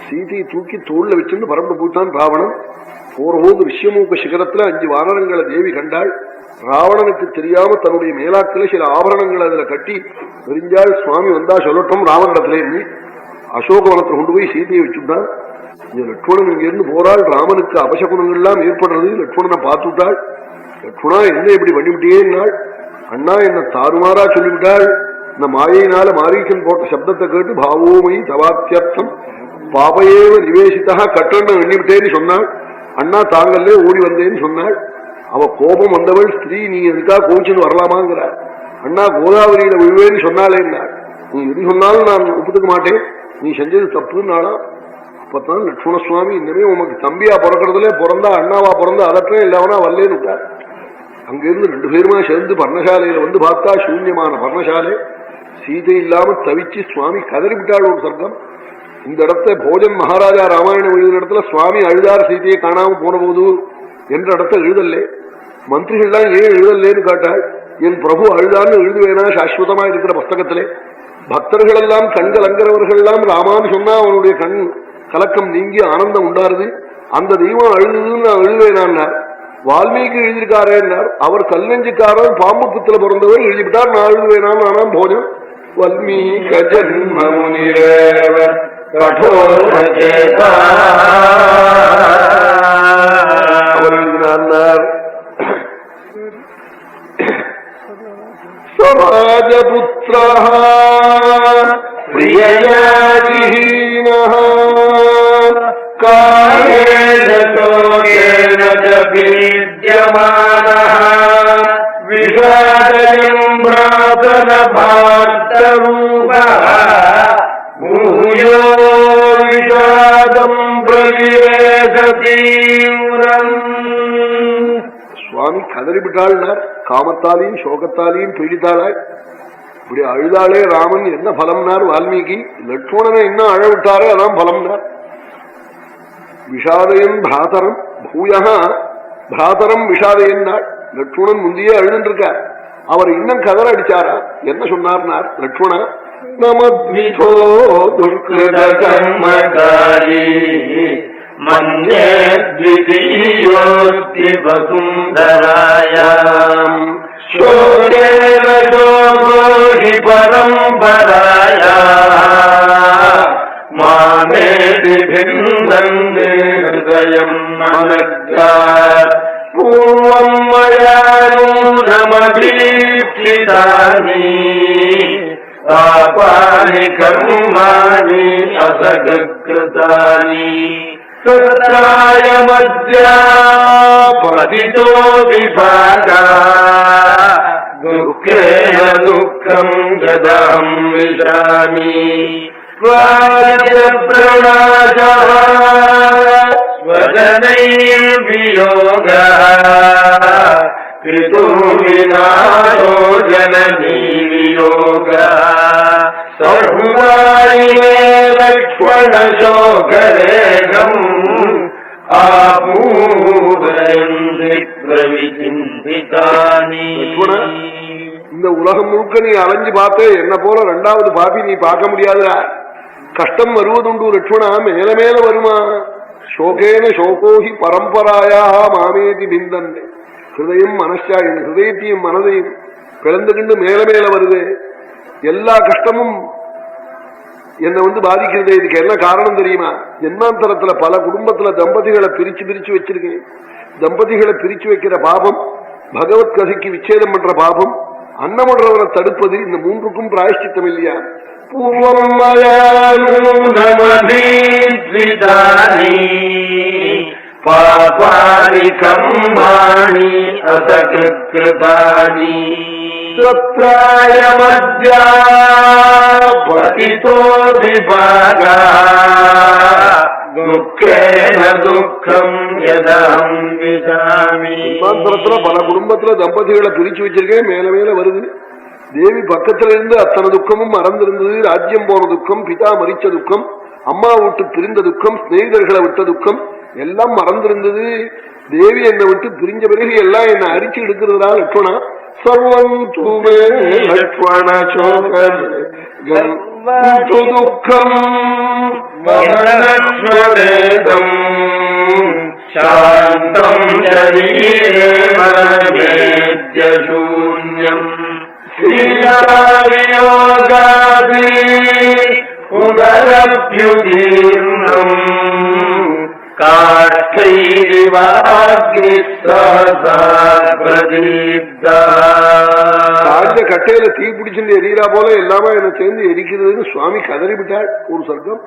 சீதையை தூக்கி தோல்ல வச்சுன்னு பரம்பு போட்டான் ராவணன். போறபோது ரிஷ்யமூக சிகரத்துல 5 வானரங்களை தேவி கண்டாள். ராவணனுக்கு தெரியாம தன்னுடைய மேலாக்கில சில ஆபரணங்களை அதுல கட்டி தெரிஞ்சாள். சுவாமி வந்தா சொல்லட்டும் ராமனிடத்துல இருந்து அசோகவனத்தை கொண்டு போய் சீதையை வச்சுட்டான். லட்சுமணன் இங்க இருந்து போறாள். ராமனுக்கு அபசகுணங்கள் எல்லாம் ஏற்படுறது. லட்சுமணனை பார்த்துட்டாள். லட்சுமணா என்ன இப்படி பண்ணிவிட்டேன்னாள். அண்ணா என்ன தாறுமாறா சொல்லிவிட்டாள். இந்த மாயினால மாரீசன் போட்ட சப்தத்தை கேட்டு பாவோமயி தவாத்தியர்த்தம் பாபையேவ நிவேசித்தா கட்டண எண்ணிவிட்டேன்னு சொன்னாள். அண்ணா தாங்கல்லே ஓடி வந்தேன்னு சொன்னாள். அவ கோபம் வந்தவள் ஸ்திரீ, நீ எதுக்கா கோவிச்சுன்னு வரலாமாங்கிறார். அண்ணா கோதாவரியில விழுவேன்னு சொன்னாலே இருந்தாள். நீ எது சொன்னாலும் நான் ஒப்புத்துக்க மாட்டேன், நீ செஞ்சது தப்புன்னாளா. அப்பத்தான் லட்சுமண சுவாமி இன்னமே உனக்கு தம்பியா பிறக்கிறதுல பிறந்தா அண்ணாவா பிறந்தா அதற்கே இல்லவனா வரலேன்னு விட்டார். அங்கிருந்து 2 பேருமா சேர்ந்து பர்ணசாலையில வந்து பார்த்தா சூன்யமான பர்ணசாலை. சீதை இல்லாம தவிச்சு சுவாமி கதறிவிட்டாள். ஒரு சர்க்கம் இந்த இடத்த போஜன் மகாராஜா ராமாயணம் எழுதுற இடத்துல சுவாமி அழுதார் சீதையை காணாம போன போது என்ற இடத்த எழுதல்லே. மந்திரிகள்லாம் ஏன் எழுதல்லேன்னு காட்டாள். என் பிரபு அழுதான்னு எழுதுவேனா சாஸ்வதமா இருக்கிற புஸ்தகத்திலே. பக்தர்கள் எல்லாம் கண்கள் அங்கிறவர்கள் எல்லாம் ராமான்னு சொன்னா அவனுடைய கண் கலக்கம் நீங்கி ஆனந்தம் உண்டாருது. அந்த தெய்வம் அழுதுன்னு நான் எழுதுவேனான்னார். வால்மீகி எழுதியிருக்காரேன்னார். அவர் கல்லெஞ்சுக்காரர் பாம்பு புத்துல பிறந்தவர் எழுதிவிட்டார். நான் எழுதுவேனான்னு ஆனா போஜன் வல்மீக ஜன்ம முனிரேவ கठोरचेता அவர் எழுதினார். स्वराजपुत्रः प्रिययाजिहीनः कायेन शोकेन च पीड्यमानः विषादयम् भ्रातरभार्तरूपः भूयो विषादम् प्रविवेशतीव्रम्. சுவாமி கதறிவிட்டாள்னார். காமத்தாலையும் சோகத்தாலையும் பீடித்தாளாய். இப்படி அழுதாளே ராமன் என்ன பலம்னார் வால்மீகி. லட்சுமணனை என்ன அழவிட்டாரே அதான் பலம்னார். விஷாதயன் பிராதரம் பூயகா பிராதரம் விஷாதயன்னாள். லட்சுமணன் முந்தையே அழுதுருக்கார். அவர் இன்னும் கதற அடிச்சாரா. என்ன சொன்னார்னார் லட்சுமண நமத்விதோ துர்கிருத கர்மகாரி மன்யே த்விதீயோஸ்தி வசுந்தராயாம் சோகேன சோகோஹி பரம்பராயாம் மாமேதி பிந்தந்தே ஹிருதயம் மனக்யாத் பூர்வம் மயா நூனமபீப்சிதானி பாபானி கர்மாணி அசகிருதானி சத்ராய மத்யா பதிதோ விபாகா துக்கேன துக்கம் ஜதம் விசாமி ஸ்வஜப்ரணாஜः ஸ்வஜனைர்வியோகः கிருதோ விநாசோ ஜனனீ வியோகः சர்வாணி மே லக்ஷ்மண சோகரேகம் ஆபூதயந்தி பிரவிசிந்திதானி. இந்த உலகம் முழுக்க நீ அலைஞ்சு பார்த்தே, என்ன போல 2வது பாப்பி நீ பார்க்க முடியாதுடா. கஷ்டம் வருவதுண்டு லட்சுமணா, மேல மேல வருமா. சோகேன சோகோஹி பரம்பராயா மாமேதி பிந்தன். ஹிருதயம் மனசா, என் ஹிருதயத்தையும் மனதையும் பிளந்துகிண்டு மேல மேல வருது. எல்லா கஷ்டமும் என்னை பாதிக்கிறது. இதுக்கு என்ன காரணம் தெரியுமா? ஜென்மாந்தரத்துல பல குடும்பத்துல தம்பதிகளை பிரிச்சு பிரிச்சு வச்சிருக்கேன். தம்பதிகளை பிரிச்சு வைக்கிற பாபம், பகவத் கதைக்கு விச்சேதம் பண்ற பாபம், அன்னமன்றவரை தடுப்பது, இந்த 3க்கும் பிராயஷ்சித்தம் இல்லையா? பூர்வம் பாபானி கர்மாணி அசகிருதானி சத்ராய மத்யா பதிதோ விபாகா துக்கேன துக்கம் யதஹம் விசாமி. மந்திரத்துல பல குடும்பத்துல தம்பதிகளை பிரிச்சு வச்சிருக்கேன், மேல மேல வருது. தேவி பக்கத்துல இருந்து அத்தனை துக்கமும் மறந்திருந்தது. ராஜ்யம் போன துக்கம், பிதா மரிச்ச துக்கம், அம்மா விட்டு பிரிந்த துக்கம், ஸ்நேகிதர்களை விட்ட துக்கம் எல்லாம் மறந்திருந்தது. தேவி என்னை விட்டு பிரிஞ்ச பிறகு எல்லாம் என்னை அரிச்சு எடுக்கிறதுனால லட்சுமணா சர்வம் தூமே லக்ஷ்மண சோகம் துக்கம் மரணேதம் சாந்தம் சரீரே மனமேத்யசூன்யம் ஸ்ரீயோகாதி புனரப்யுதீர்ணம் கட்டையில தீ பிடிச்சுட்டு எரியறா போல எல்லாமே என்ன சேர்ந்து எரிக்கிறதுன்னு சுவாமி கதறி விட்டாள் ஒரு சர்க்கம்.